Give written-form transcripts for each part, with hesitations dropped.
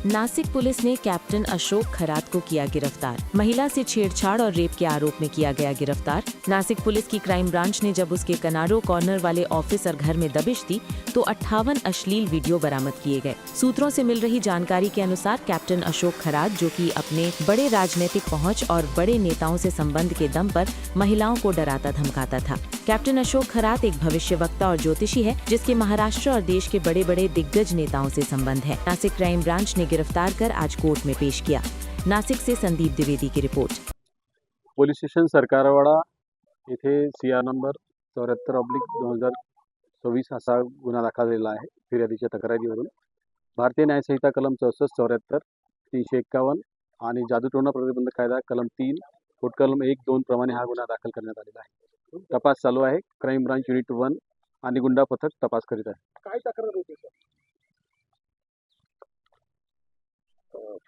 Nashik police ने captain Ashok Kharat को KIA गिरफ्तार। महिला से छेड़छाड़ और रेप के आरोप में किया गया गिरफ्तार। नासिक पुलिस की क्राइम ब्रांच ने जब उसके कनारो कॉर्नर वाले ऑफिस और घर में दबिश दी तो 58 अश्लील वीडियो बरामद किए गए। सूत्रों से मिल रही जानकारी के अनुसार कैप्टन अशोक खरात, जो कि अपने बड़े राजनीतिक पहुंच और बड़े नेताओं से संबंध के दम पर महिलाओं को डराता धमकाता था। कैप्टन अशोक खरात एक भविष्यवक्ता और ज्योतिषी है, जिसके महाराष्ट्र और देश के बड़े बड़े दिग्गज नेताओं से संबंध है। नासिक क्राइम ब्रांच ने गिरफ्तार कर आज कोर्ट में पेश किया। नासिक से संदीप द्विवेदी की रिपोर्ट। पोलीस स्टेशन सरकारवाडा येथे CR नंबर 74/2024 असा गुन्हा दाखल झालेला आहे फिर्यादीच्या तक्रारीवरून। भारतीय न्यायसंहिता कलम 64, 74, 351 आणि जादूटोणा प्रतिबंधक कायदा कलम 3, कलम 1, 2 प्रमाणे हा गुन्हा दाखल करण्यात आलेला आहे। तपास चालू आहे। क्राइम ब्रांच युनिट 1 आणि गुंडा पथक तपास करीत आहे। काय तक्रार होती सर?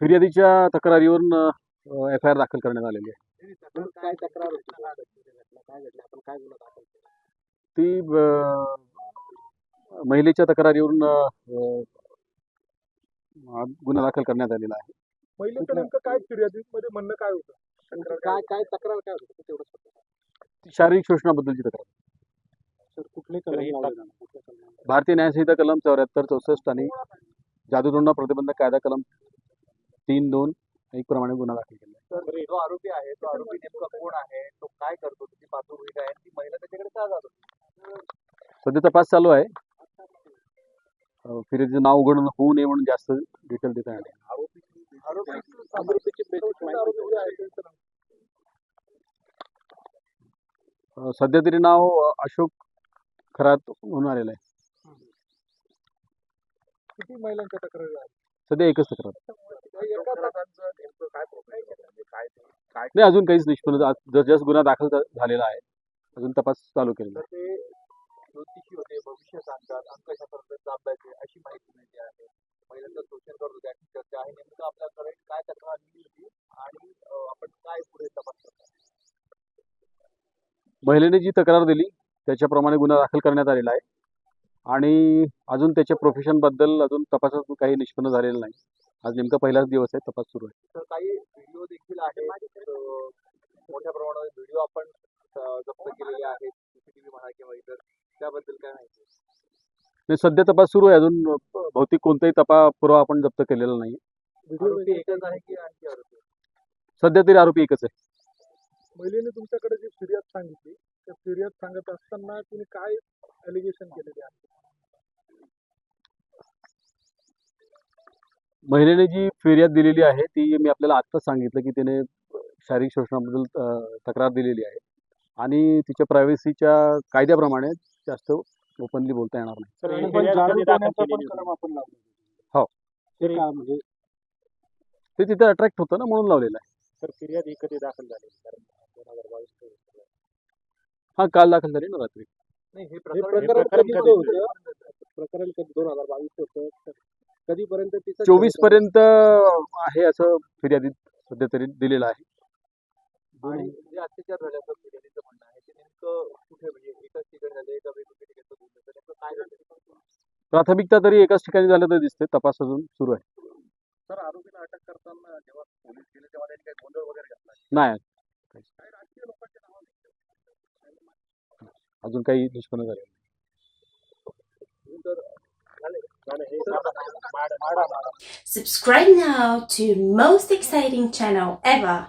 फिर्यादीच्या तक्रारीवरून FIR दाखल करण्यात आलेली आहे। काय तक्रार होती? काय घडलं? आपण काय गुन्हा दाखल केला? ती महिलेच्या तक्रारीवरून गुन्हा दाखल करण्यात आलेला आहे। महिलेचं नेमकं काय फिर्यादीमध्ये म्हणणं काय होतं? काय तक्रार काय होती तेवढं? शारीरिक शोषणाबद्दलची तक्रार। सर कुठले कलम लावले? भारतीय न्यायसंहिता कलम 74, 64 आणि जादूटोणा प्रतिबंधक कायदा कलम 3, 2, 1 प्रमाणे गुन्हा दाखल केला आहे। सर जो आरोपी आहे, तो आरोपी नेमका कोण आहे? तो काय करतो? त्याची पार्श्वभूमी आहे? ती महिला त्याच्याकडे का जात होती? सध्या तपास चालू आहे। फिर्यादीचं नाव उघड होऊ नये म्हणून जास्त डिटेल देता येणार नाही। सध्या तरी नाव अशोक खरात म्हणून आलेलं आहे। किती महिलांच्या तक्रारी आहेत? सध्या एकच तक्रार। एका प्रकारचं नेमकं काय प्रॉब्लेम आहे? काय नाही, अजून काहीच निष्पन्न जस्ट गुन्हा दाखल झालेला आहे। अजून तपास चालू केलेला आहे। ते ज्योतिषी होते, भविष्य सांगतात, अंकशास्त्राचा अभ्यास आहे अशी माहिती मिळते आहे। महिलांचं शोषण करत होते अशी चर्चा आहे। नेमकं आपल्याकडे काय तक्रार आली होती आणि आपण काय पुढे तपास करतो? महिलेने जी तक्रार दिली त्याच्याप्रमाणे गुन्हा दाखल करण्यात आलेला आहे आणि अजून त्याच्या प्रोफेशन बद्दल अजून तपासात काही निष्पन्न झालेलं नाही। आज नेमका पहिलाच दिवस आहे, तपास सुरू आहे। तर काही व्हिडिओ देखील आहेत, मोठ्या प्रमाणात व्हिडिओ आपण जप्त केलेले आहेत, CCTV म्हणा किंवा इतर, त्याबद्दल काय माहिती? नाही, सध्या तपास सुरू आहे। अजून भौतिक कोणताही पुरावा आपण जप्त केलेला नाही। आरोपी एकच आहे की आणखी आरोपी? सध्या तरी आरोपी एकच आहे। महिलेने तुमच्याकडे जी फिर्याद सांगितली, त्या फिर्याद सांगत असताना तिने काय एलिगेशन केलेले आहे? महिलेने जी फिर्याद दिलेली आहे ती मी आपल्याला आत्ताच सांगितलं की तिने शारीरिक शोषणाबद्दल तक्रार दिलेली आहे आणि तिच्या प्रायव्हसीच्या कायद्याप्रमाणे जास्त ओपनली बोलता येणार नाही। हो, ते तिथे अट्रॅक्ट होतं ना, म्हणून लावलेलं आहे। तर फिर्याद ही कधी दाखल झाली? 2022 हा, काल दाखल झाली ना रात्री। नाही, हे प्रकरण कधी होतं? प्रकरण कधी 2022 होतं? कधीपर्यंत? 24 पर्यंत आहे असं फिर्यादीत सध्या तरी दिलेलं आहे। आणि जे अत्याचार झाल्याचं फिर्यादीचं म्हणणं आहे ते नेमकं कुठे, म्हणजे एकाच ठिकाणी झाले का वेगवेगळ्या ठिकाणी बोललं, नेमकं काय झालं? प्राथमिकता तरी एकाच ठिकाणी झालं तर दिसते। तपास अजून सुरू आहे। सर आरोपीला अटक करताना जेव्हा पोलीस गेले तेव्हा त्यांनी काही गोंधळ वगैरे घातला? नाही, काही राजकीय लोकांचे नाव अजून काही निष्पन्न झाले नाही। Subscribe now to most exciting channel ever.